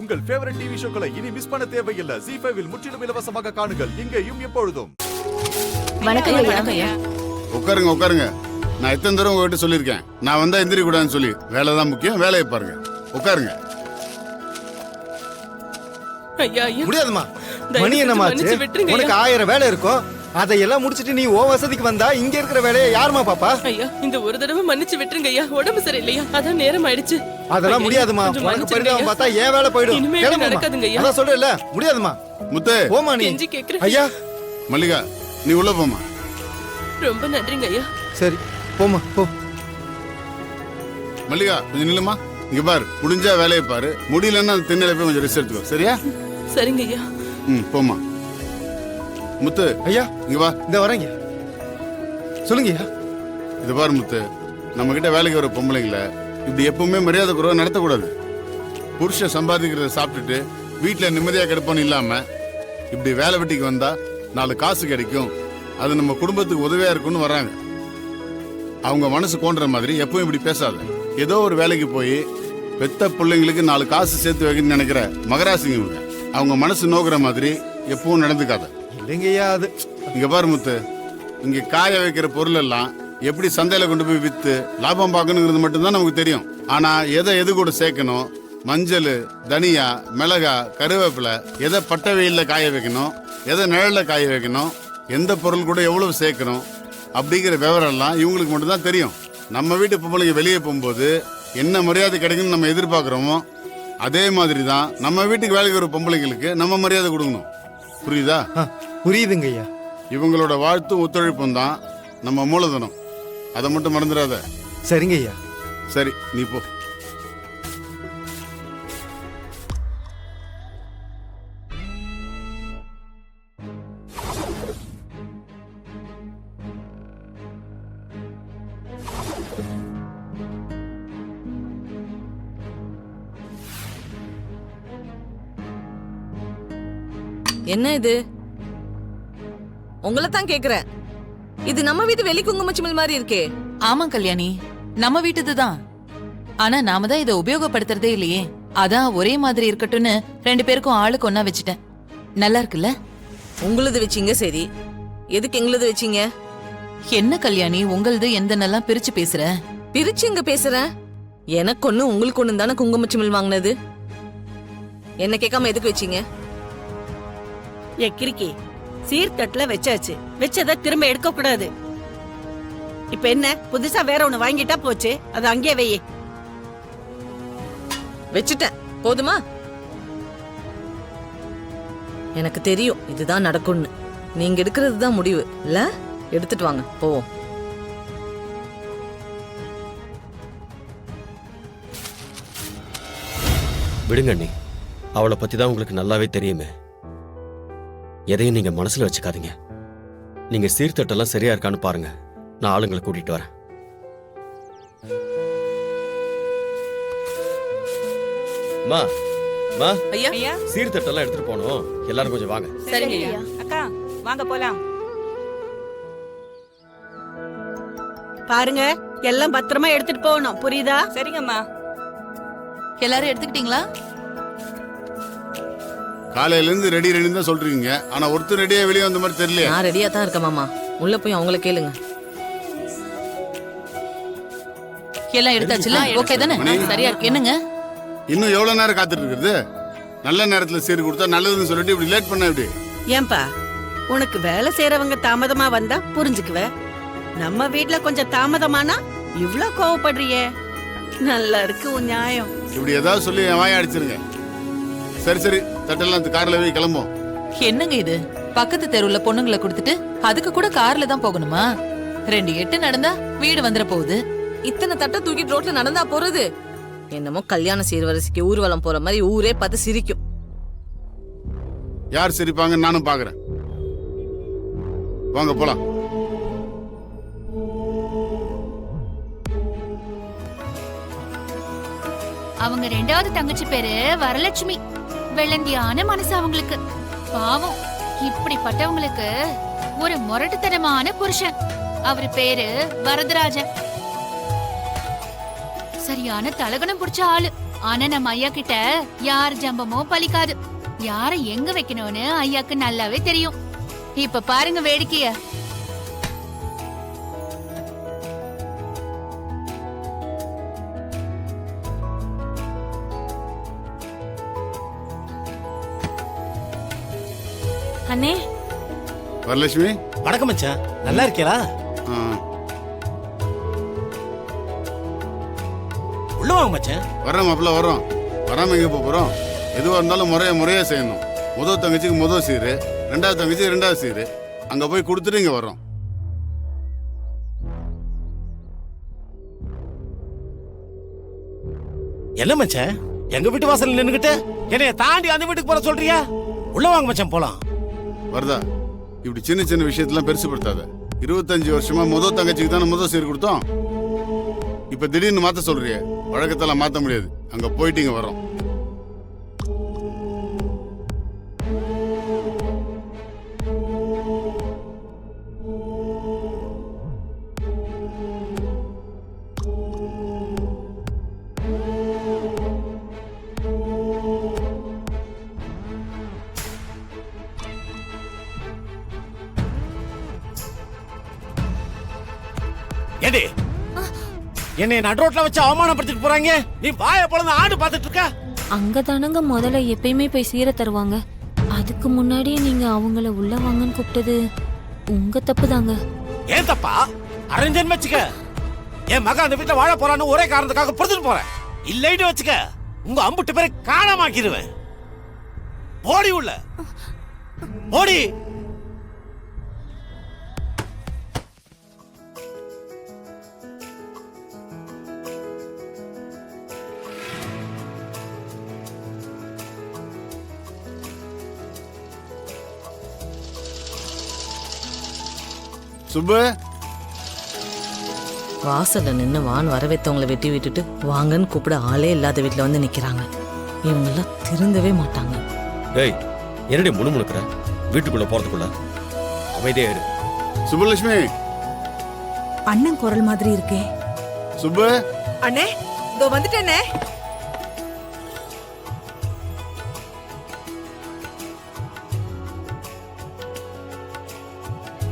உங்கள் favourite TV ஷோக்களை இனி miss பண்ண தேவையில்லை. ZEE5 இல் முற்றிலும் இலவசமாக காணுங்கள். இங்கேயும் எப்பொழுதும். வணக்கம் ஐயா. உட்காருங்க உட்காருங்க. நான் எத்தனை தடவை உங்ககிட்ட சொல்லியிருக்கேன், நான் வந்தா எந்திரி கூடாதுன்னு சொல்லி. வேலை தான் முக்கியம், வேலையை பாருங்க. உட்காருங்க. முடியாதுமா, மணி என்னமாச்சு? உனக்கு 1000 வேலை இருக்கும். அதையெல்லாம் முடிச்சிட்டு நீ ஓ வசதிக்கு வந்தா இங்க இருக்கிற வேலையை யாருமா பாப்பா? ஐயா, இந்த ஒரு தடவை மன்னிச்சு விட்டுருங்க ஐயா. உடம்பு சரியில்லையா, அதான் நேரம் ஆயிடுச்சு. அதெல்லாம் முடியாதுமா. உனக்கு பரிதாபம் பார்த்தா ஏன் வேலை போயிடும். இனிமே நடக்காதுங்க ஐயா. அதான் சொல்றேன்ல, முடியாதுமா. முத்து போமா நீ. கெஞ்சி கேக்குறேன் ஐயா மல்லிகா, நீ உள்ள போமா. ரொம்ப நன்றிங்க ஐயா. சரி போமா போ. மல்லிகா கொஞ்சம் நில்லுமா. இங்க பாரு, முடிஞ்சா வேலையை பாரு, முடியலன்னா திண்ணையில போய் கொஞ்சம் ரெஸ்ட் எடுத்துக்கோ. சரியா? சரிங்க ஐயா. போமா. முத்து ஐயா இங்க வா. இந்த வரேங்க. சொல்லுங்க ஐயா. இது பாரு முத்து, நம்ம கிட்ட வேலைக்கு வர பொம்பளைங்கள இப்படி எப்பவுமே மரியாதை குறைவா நடத்தக்கூடாது. புருஷன் சம்பாதிக்கிறத சாப்பிட்டுட்டு வீட்டுல நிம்மதியா கிடப்பான்னு இல்லாம இப்படி வேலை வெட்டிக்கு வந்தா 4 காசு கிடைக்கும், அது நம்ம குடும்பத்துக்கு உதவியா இருக்கும்னு வர்றாங்க. அவங்க மனசு கோன்ற மாதிரி எப்பவும் இப்படி பேசாத. ஏதோ ஒரு வேலைக்கு போய் பெத்த பிள்ளைங்களுக்கு 4 காசு சேர்த்து வைக்கணும்னு நினைக்கிற மகராசிங்க இவங்க. அவங்க மனசு நோக்குற மாதிரி எப்பவும் நடந்துக்காத. இல்லைங்கய்யா, அது இங்க பாரு முத்து, இங்க காய வைக்கிற பொருள் எல்லாம் எப்படி சந்தையில கொண்டு போய் வித்து லாபம் பார்க்கணுங்கிறது மட்டும்தான் நமக்கு தெரியும். ஆனா எது கூட சேர்க்கணும், மஞ்சள், தனியா, மிளகா, கருவேப்பிலை, எதை பட்டை வெயில்ல காய வைக்கணும், எதை நிழல்ல காய வைக்கணும், எந்த பொருள் கூட எவ்வளவு சேர்க்கணும் அப்படிங்கிற விவரம் எல்லாம் இவங்களுக்கு மட்டும்தான் தெரியும். நம்ம வீட்டு பொம்பளைங்க வெளியே போகும்போது என்ன மரியாதை கிடைக்கும்னு நம்ம எதிர்பார்க்கிறோமோ அதே மாதிரி தான் நம்ம வீட்டுக்கு வேலைக்கு வர பொம்பளைங்களுக்கு நம்ம மரியாதை கொடுக்கணும். புரியுதா? புரியுதுங்க ஐயா. இவங்களோட வாழ்த்தும் ஒத்துழைப்பும் தான் நம்ம மூலதனம். அதை மட்டும் மறந்துடாத. சரிங்க ஐயா. சரி, நீ போ. என்ன இது? உங்களை தான் கேக்குறேன். இது நம்ம வீட்டு வெளி குங்குமச்சிமல் மாதிரி இருக்கே. ஆமா கல்யாணி, நம்ம வீட்டுதுதான். ஆனா நாம தான் இதை உபயோகப்படுத்துறதே இல்லையே. அதான் ஒரே மாதிரி இருக்கட்டும்னு 2 பேருக்கும் ஆளுக்கு ஒன்னா வச்சுட்டேன். நல்லா இருக்குல்ல? உங்களுது வச்சீங்க சரி, எதுக்கு எங்களுது வச்சீங்க? என்ன கல்யாணி, உங்களது எந்தனெல்லாம் பிரிச்சு பேசுற? பிரிச்சு எங்க பேசுறேன்? எனக்கு ஒண்ணு உங்களுக்கு ஒண்ணு தானே குங்குமச்சிமல் வாங்கினது. என்ன கேட்காம எதுக்கு வச்சீங்க? கிறுக்கி, சீர்தட்டுல வச்சாச்சு, வச்சத திரும்ப எடுக்க கூடாது. இப்ப என்ன புதுசா வேற ஒண்ணு வாங்கிட்டா போச்சு, அது அங்கே வையே. வச்சுட்டேன், போதுமா? எனக்கு தெரியும் இதுதான் நடக்கும்னு. நீங்க எடுக்கிறது தான் முடிவு இல்ல? எடுத்துட்டு வாங்க, போவோம். விடுங்க அண்ணி, அவளை பத்தி தான் உங்களுக்கு நல்லாவே தெரியுமே. எதையும் நீங்க மனசுல வச்சுக்காதீங்க. நீங்க சீர்தட்டெல்லாம் சரியா இருக்கான்னு பாருங்க, நான் ஆளுங்களை கூட்டிட்டு வரேன். மா மா, ஐயா சீர்தட்டெல்லாம் எடுத்துட்டு போனோம். எல்லாரும் கொஞ்சம் வாங்க. சரிங்க ஐயா. அக்கா வாங்க போலாம். பாருங்க, எல்லாம் பத்திரமா எடுத்துட்டு போகணும், புரியுதா? சரிங்கம்மா. எல்லாரும் எடுத்துக்கிட்டீங்களா? காலையில இருந்து ரெடி ரெடின்னு தான் சொல்றீங்க, ஆனா ஒருத்தர் ரெடியா வெளியே வந்த மாதிரி தெரியல. நான் ரெடியா தான் இருக்கேன் மாமா. உள்ள போய் அவங்கள கேளுங்க. எல்லாம் எடுத்தாச்சுல? ஓகே தானே? சரியா இருக்கு. என்னங்க இன்னும் எவ்வளவு நேரம் காத்துட்டு இருக்குது? நல்ல நேரத்துல சீர் கொடுத்தா நல்லதுன்னு சொல்லிட்டு இப்படி லேட் பண்ண எப்படி? ஏன்பா, உனக்கு வேலை செய்யறவங்க தாமதமா வந்தா புரிஞ்சுக்குவ. நம்ம வீட்ல கொஞ்சம் தாமதமானா இவ்ளோ கோவப்படுறியே. நல்லா இருக்கு உன் நியாயம். இப்படி ஏதாவது சொல்லி என் வாயை அடிச்சிருங்க. சரி சரி, தட்டெல்லாம் கார்ல போய் கிளம்பும். என்னங்க இது? பக்கத்து தெருவுல பொண்ணுங்களை கொடுத்துட்டு அதுக்கு கூட கார்ல தான் போகணுமா? 2 எட்டு நடந்தா வீடு வந்துட போகுது. இத்தனை தட்டை தூக்கிட்டு ரோட்ல நடந்தா போறது? என்னமோ கல்யாண சீர்வரிசைக்கு ஊர்வலம் போற மாதிரி ஊரே பார்த்து சிரிக்கும். யார் சிரிப்பாங்கன்னு நானும் பாக்குறேன். வாங்க போலாம். அவங்க 2வது தங்கச்சி பேரு வரலட்சுமி. வெள்ளந்தியான மனசு அவங்களுக்கு. பாவம், இப்படிப்பட்டவங்களுக்கு ஒரு முரட்டுத்தனமான புருஷன். அவரு பேரு வரதராஜன். சரியான தலகணம் பிடிச்ச ஆளு. ஆனா நம்ம ஐயா கிட்ட யார் ஜம்பமோ பலிக்காது. யார எங்க வைக்கணும்னு ஐயாக்கு நல்லாவே தெரியும். இப்ப பாருங்க வேடிக்கைய. அண்ணே வரலட்சுமி வணக்கம் மச்சான், நல்லா இருக்கீங்களா? ஆ, உள்ள வாங்க மச்சான். வர்றோம் மாப்பிள்ள வர்றோம். வராம எங்க போறோம்? எதுவா இருந்தாலும் முறையா செய்யணும். முதல் தங்கச்சிக்கு முதல் சீரு, ரெண்டாவது தங்கச்சி ரெண்டாவது சீரு. அங்க போய் கொடுத்துட்டு இங்க வர்றோம். என்ன மச்சான், எங்க வீட்டு வாசல்ல நின்னுகிட்டு என்னைய தாண்டி அந்த வீட்டுக்கு போற சொல்றியா? உள்ள வாங்க மச்சான், போலாம். வருதா, இப்படி சின்ன சின்ன விஷயத்தெல்லாம் பெருசுப்படுத்தாத. 25 வருஷமா முதல் தங்கச்சிக்கு தானே முதல் சீர் கொடுத்தோம். இப்ப திடீர்னு மாத்த சொல்றியே, வழக்கத்தெல்லாம் மாத்த முடியாது. அங்க போயிட்டு இங்க வரோம். ஏடி, என்னை நடுரோட்ல வச்சு அவமானப்படுத்திட்டு போறாங்க. நீ வாய பொளந்து ஆடு பாத்துட்டு இருக்க. அங்கதானங்க முதல்ல எப்பயுமே போய் சீரை தருவாங்க. அதுக்கு முன்னாடியே நீங்க அவங்கள உள்ள வாங்கன்னு கூப்பிட்டது உங்க தப்பு தாங்க. ஏன் தப்பா? அரேஞ்சன் வச்சுக்க. என் மகன் அந்த வீட்டுல வாழ போறான்னு ஒரே காரணத்துக்காக பொறுத்துட்டு போறேன். இல்லைன்னு வச்சுக்க, உங்க அம்புட்டு பேரை காணாமாக்கிடுவேன். போடி உள்ள போடி. சுப்பு, வாசல்ல நின்னு வான் வரவேத்தவங்களை வெட்டி விட்டுட்டு வாங்கன்னு கூப்பிட ஆளே இல்லாத வீட்டுல வந்து நிக்கிறாங்க. இவங்கெல்லாம் திருந்தவே மாட்டாங்க. டேய், என்னடி முணுமுணுக்கிற? வீட்டுக்குள்ள போறதுக்குள்ள அமைதியா இரு. சுப்புலட்சுமி. அண்ணன் குரல் மாதிரி இருக்கே. சுப்பு. அண்ணே, இதோ வந்துட்டேனே.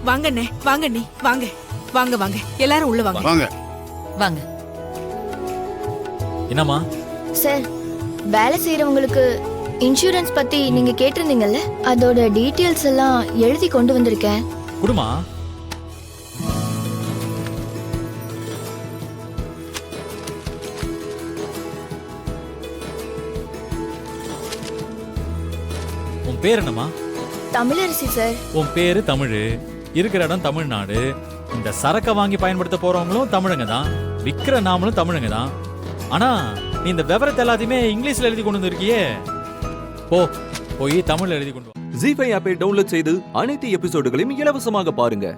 வாங்க அண்ணே, வாங்க நீ, வாங்க வாங்க வாங்க, எல்லாரும் உள்ள வாங்க. வாங்க வாங்க. என்னம்மா? சார், வேலை செய்யறவங்களுக்கு இன்சூரன்ஸ் பத்தி நீங்க கேட்டிருந்தீங்கல்ல, அதோட டீடைல்ஸ் எல்லாம் எழுதி கொண்டு வந்திருக்கேன். குடுமா. உன் பேர் என்னம்மா? தமிழரசி சார். உன் பேரு தமிழ், இருக்கிற இடம் தமிழ்நாடு. இந்த சரக்கை வாங்கி பயன்படுத்த போறவங்களும் தமிழங்க தான், விக்கிற நாமளும் தமிழங்க தான். ஆனா நீ இந்த விவரத்தை எல்லாத்தையுமே இங்கிலீஷ்ல எழுதி கொண்டு வந்திருக்கியே. போய் தமிழ்ல எழுதி கொண்டு வா. ஜீ5 ஆப்பை டவுன்லோட் செய்து அனைத்து எபிசோடுகளையும் இலவசமாக பாருங்க.